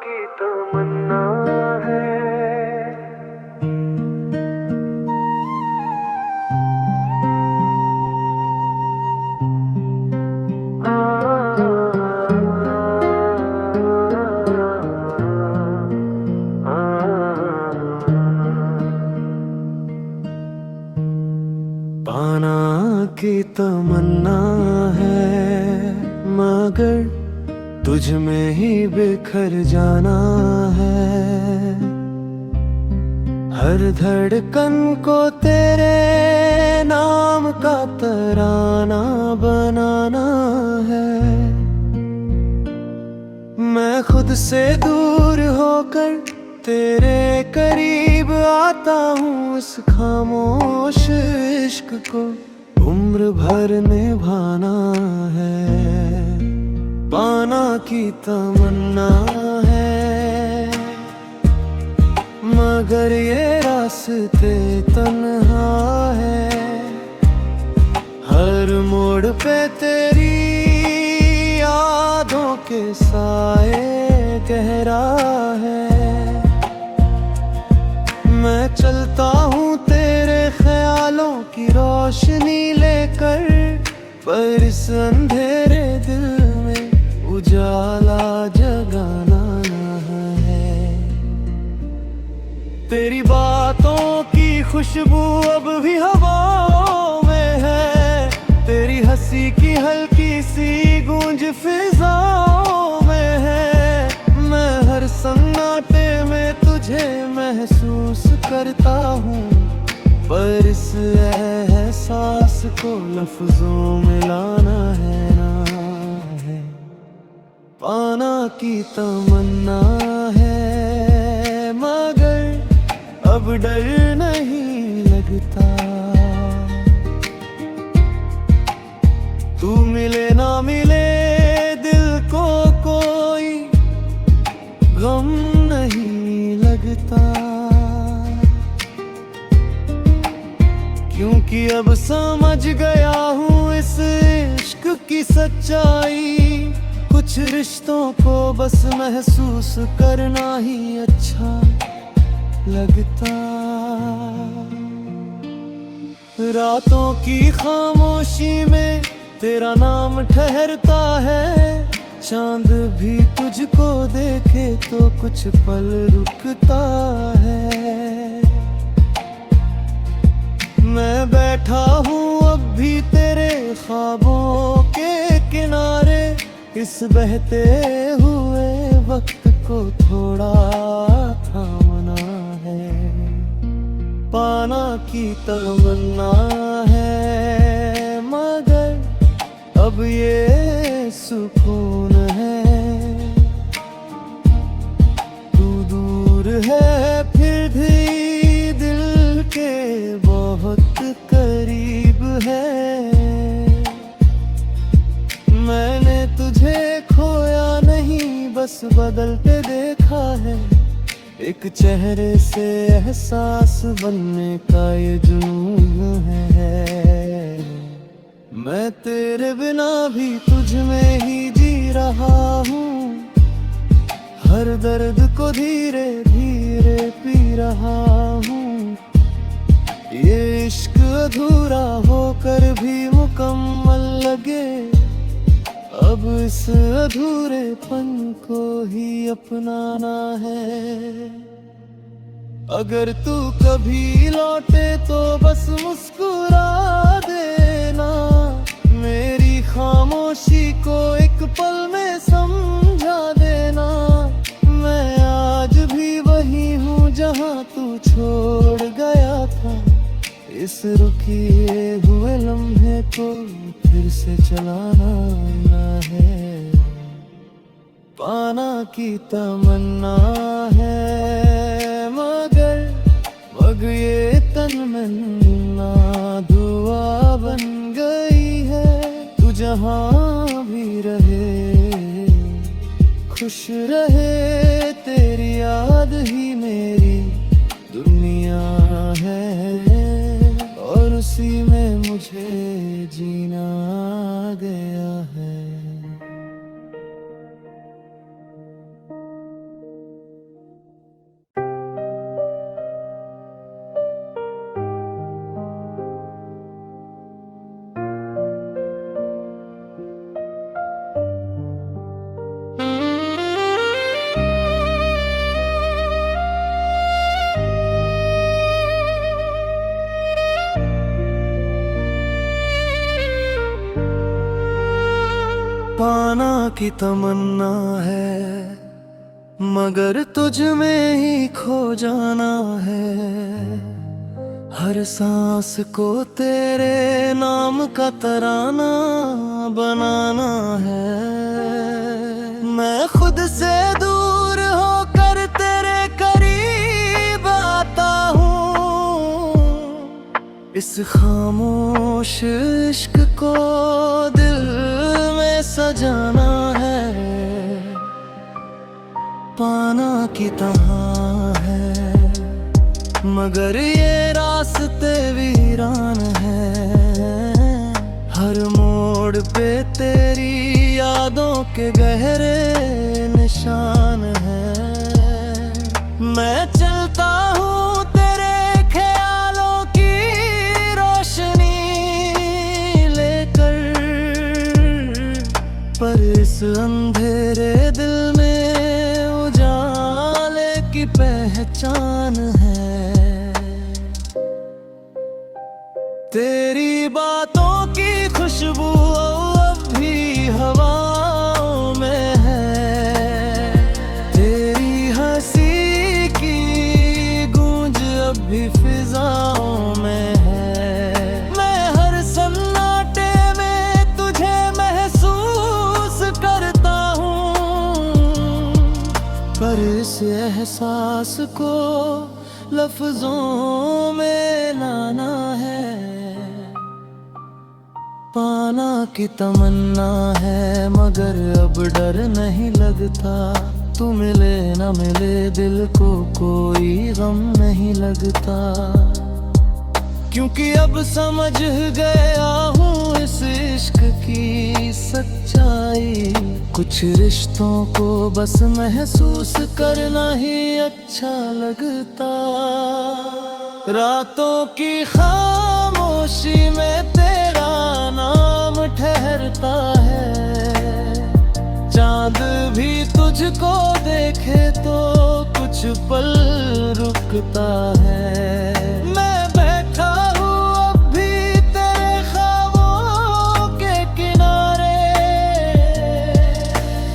की तमन्ना है। पाना की तमन्ना है, मगर तुझ में ही बिखर जाना है। हर धड़कन को तेरे नाम का तराना बनाना है। मैं खुद से दूर होकर तेरे करीब आता हूँ। इस खामोश इश्क को उम्र भर निभाना है। पाना की तमन्ना है, मगर ये रास्ते तन्हा है। हर मोड़ पे तेरी यादों के साए गहरा है। मैं चलता हूँ तेरे ख्यालों की रोशनी लेकर, पर इस अंधेरे दिल में उजाला जगाना है। तेरी बातों की खुशबू अब भी हवाओं में है। तेरी हंसी की हल्की सी गूंज फिजाओं में है। मैं हर सन्नाटे में तुझे महसूस करता हूँ, पर इस एहसास को लफ्जों में लाना है ना है। पाना की तमन्ना है, मगर अब डर नहीं लगता। तू मिले ना मिले दिल को कोई गम नहीं लगता। क्योंकि अब समझ गया हूँ इस इश्क की सच्चाई। कुछ रिश्तों को बस महसूस करना ही अच्छा लगता। रातों की खामोशी में तेरा नाम ठहरता है। चांद भी तुझको देखे तो कुछ पल रुकता है। मैं बैठा हूँ अब भी तेरे ख्वाबों के किनारे। इस बहते हुए वक्त को थोड़ा थामना है। पाना की तमन्ना है, मगर अब ये सुकून है। तू दूर है फिर भी दिल के बहुत करीब है। मैंने तुझे खोया नहीं, बस बदलते देखा है। एक चेहरे से एहसास बनने का ये जुनून है। मैं तेरे बिना भी तुझ में ही जी रहा हूँ। हर दर्द को धीरे धीरे पी रहा हूँ। ये इश्क अधूरा होकर भी मुकम्मल लगे। अब इस अधूरेपन को ही अपनाना है। अगर तू कभी लौटे तो बस मुस्कुरा देना। मेरी खामोशी को एक पल में समझा देना। मैं आज भी वही हूँ जहाँ तू छोड़ गया था। इस रुकिए हुए लम्हे को फिर से चलाना है। पाना की तमन्ना है, मगर ये तन में ना दुआ बन गई है। तू जहाँ भी रहे खुश रहे। तेरी याद ही मेरी दुनिया है, और उसी में मुझे जीना आ गया है। पाना की तमन्ना है, मगर तुझ में ही खो जाना है। हर सांस को तेरे नाम का तराना बनाना है। मैं खुद से दूर होकर तेरे करीब आता हूँ। इस खामोश इश्क को दिल में सजाना है। पाना की तहाँ है, मगर ये रास्ते वीरान है। हर मोड़ पे तेरी यादों के गहरे निशान है। मैं चलता हूँ तेरे ख्यालों की रोशनी लेकर, पर इस अंधेरे दिल में उजाले की पहचान है। तेरी बातों की खुशबू अब भी हवाओं में है। तेरी हंसी की गूंज अब भी फिजाओं में है। मैं हर सन्नाटे में तुझे महसूस करता हूँ, पर इस एहसास को लफ्जों में लाना है। पाना की तमन्ना है, मगर अब डर नहीं लगता। तू मिले न मिले दिल को कोई गम नहीं लगता, क्योंकि अब समझ गया हूँ इस इश्क की सच्चाई। कुछ रिश्तों को बस महसूस करना ही अच्छा लगता। रातों की खामोशी में तेरा नाम ठहरता है। चांद भी तुझको देखे तो कुछ पल रुकता है। मैं बैठा हूँ अब भी तेरे ख्वाबों के किनारे।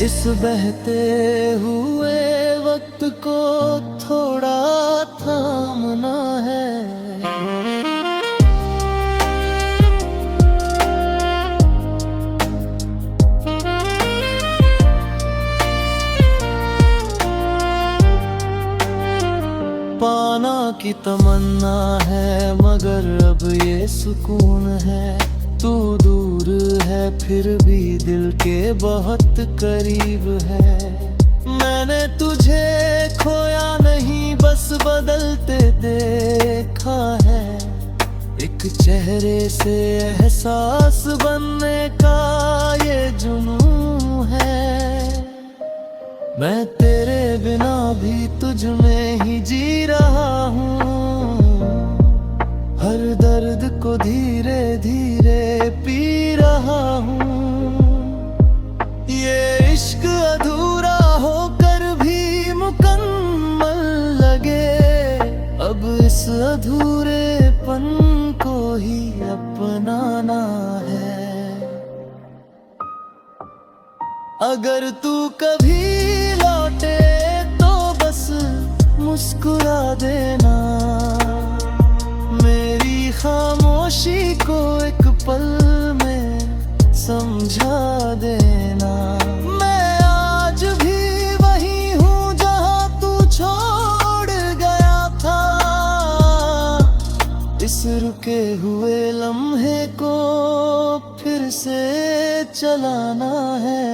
इस बहते हुए वक्त को थोड़ा थामना है। पाना की तमन्ना है, मगर अब ये सुकून है। तू दूर है फिर भी दिल के बहुत करीब है। मैंने तुझे खोया नहीं, बस बदलते देखा है। एक चेहरे से एहसास बनने का ये जुनून है। मैं तेरे बिना भी तुझ में ही जी रहा हूँ। हर दर्द को धीरे धीरे पी रहा हूँ। ये इश्क अधूरा होकर भी मुकम्मल लगे। अब इस अधूरेपन को ही अपनाना है। अगर तू कभी लौटे तो बस मुस्कुरा देना। मेरी खामोशी को एक पल में समझा देना। मैं आज भी वही हूँ जहाँ तू छोड़ गया था। इस रुके हुए लम्हे को फिर से चलाना है।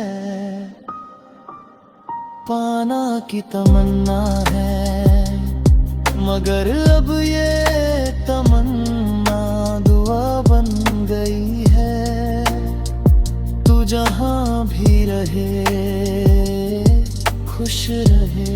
पाना की तमन्ना है, मगर अब ये तमन्ना दुआ बन गई है। तू जहाँ भी रहे खुश रहे।